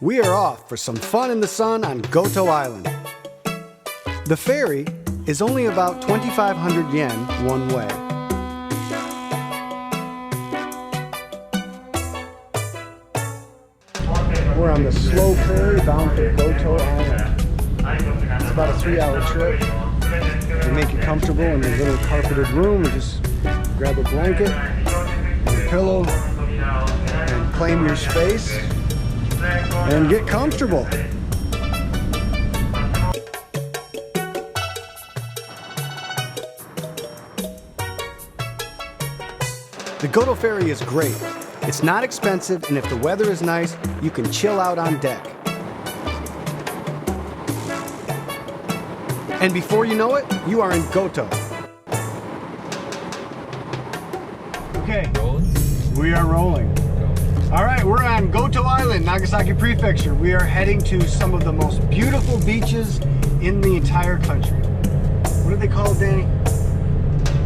we are off for some fun in the sun on Goto Island. The ferry is only about 2,500 yen one way. We're on the slow ferry bound for Goto Island. It's about a 3-hour trip. They make you comfortable in a little carpeted room. You just grab a blanket, a pillow, and claim your space and get comfortable. The Goto ferry is great. It's not expensive, and if the weather is nice, you can chill out on deck. And before you know it, you are in Goto. Okay, we are rolling. All right, we're on Goto Island, Nagasaki Prefecture. We are heading to some of the most beautiful beaches in the entire country. What are they called, Danny?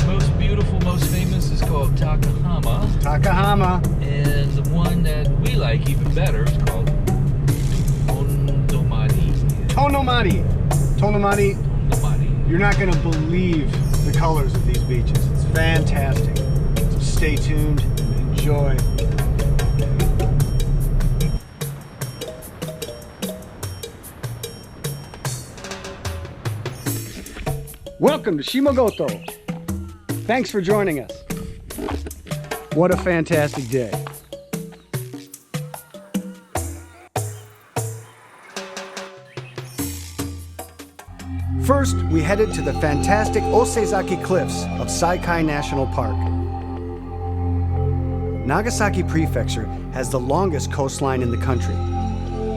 Most beautiful, most famous is called Takahama. Takahama. And the one that we like even better is called Tonomari. Tonomari. Tonomari. Tonomari. You're not going to believe the colors of these beaches. It's fantastic. So stay tuned and enjoy. Welcome to SHIMO-GOTO. Thanks for joining us. What a fantastic day. First, we headed to the fantastic Osezaki Cliffs of Saikai National Park. Nagasaki Prefecture has the longest coastline in the country.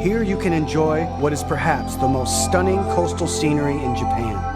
Here you can enjoy what is perhaps the most stunning coastal scenery in Japan.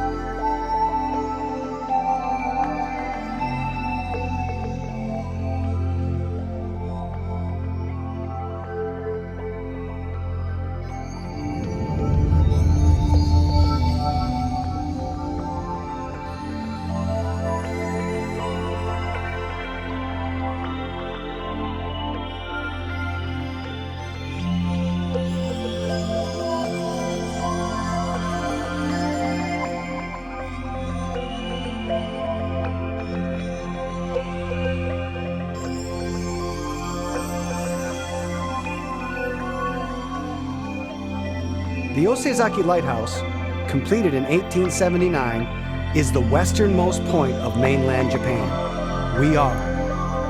The Osezaki Lighthouse, completed in 1879, is the westernmost point of mainland Japan. We are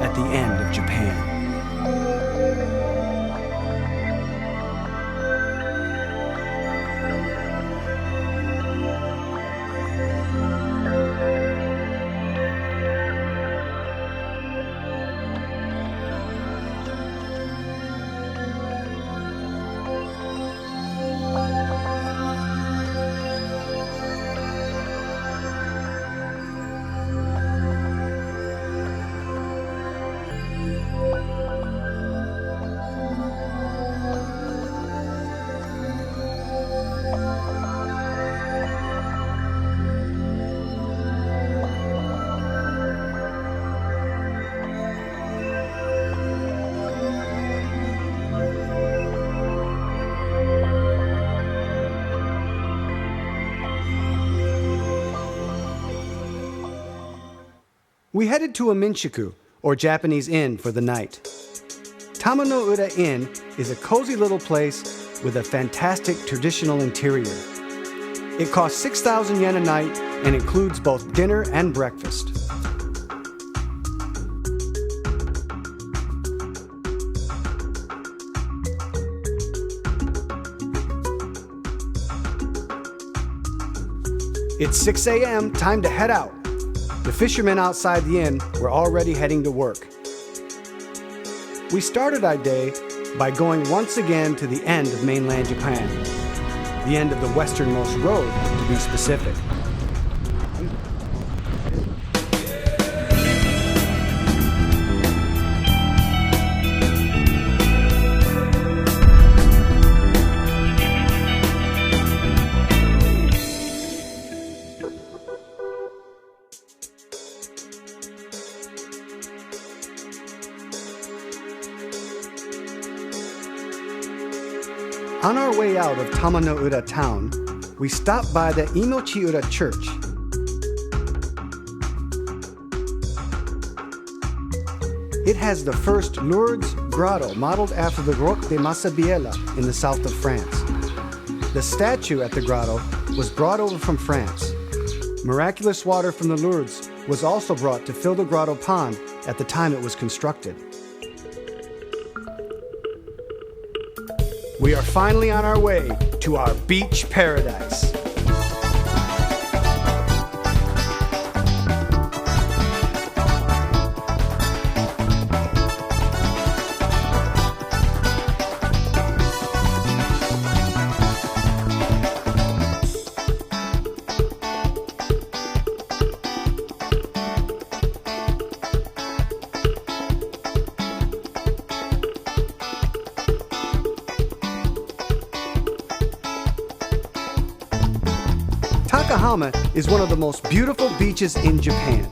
at the end of Japan. We headed to a minshiku, or Japanese inn, for the night. Tamano-ura Inn is a cozy little place with a fantastic traditional interior. It costs 6,000 yen a night and includes both dinner and breakfast. It's 6 a.m., time to head out. The fishermen outside the inn were already heading to work. We started our day by going once again to the end of mainland Japan, the end of the westernmost road, to be specific. On our way out of Tamanoura town, we stopped by the Inochiura Church. It has the first Lourdes grotto modeled after the Roc de Massabielle in the south of France. The statue at the grotto was brought over from France. Miraculous water from the Lourdes was also brought to fill the grotto pond at the time it was constructed. We are finally on our way to our beach paradise. Takahama is one of the most beautiful beaches in Japan.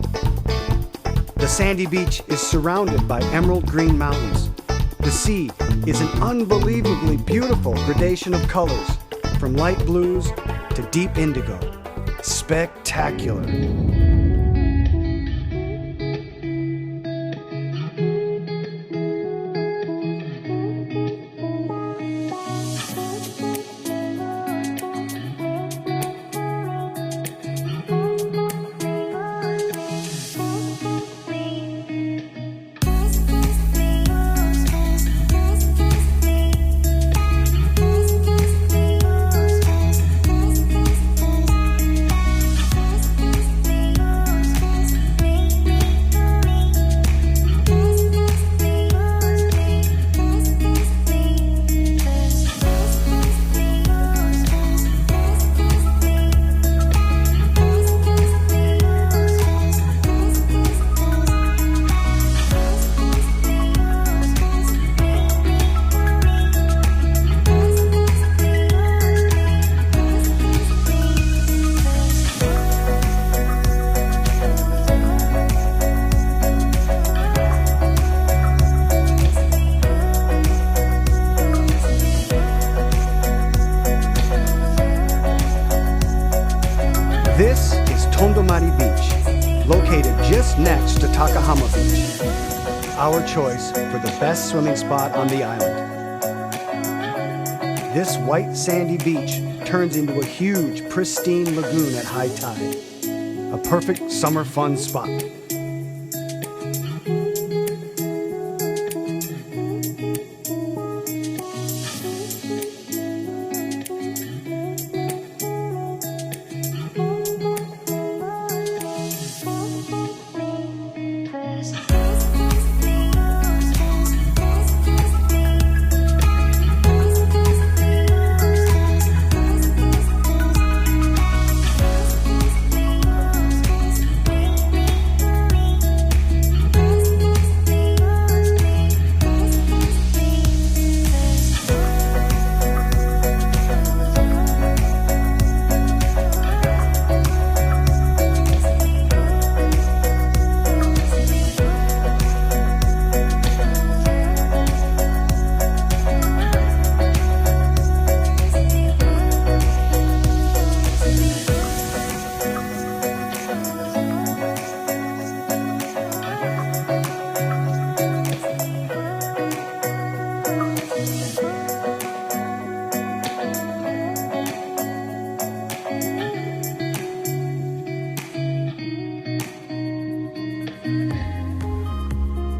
The sandy beach is surrounded by emerald green mountains. The sea is an unbelievably beautiful gradation of colors, from light blues to deep indigo. Spectacular. This is Tondomari Beach, located just next to Takahama Beach, our choice for the best swimming spot on the island. This white sandy beach turns into a huge, pristine lagoon at high tide, a perfect summer fun spot.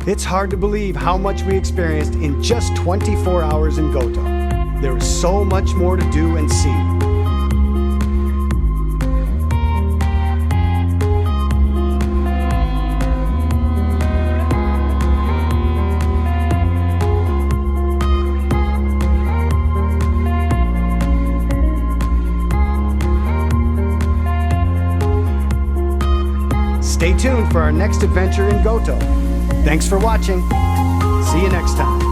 It's hard to believe how much we experienced in just 24 hours in Goto. There is so much more to do and see. Stay tuned for our next adventure in Goto. Thanks for watching. See you next time.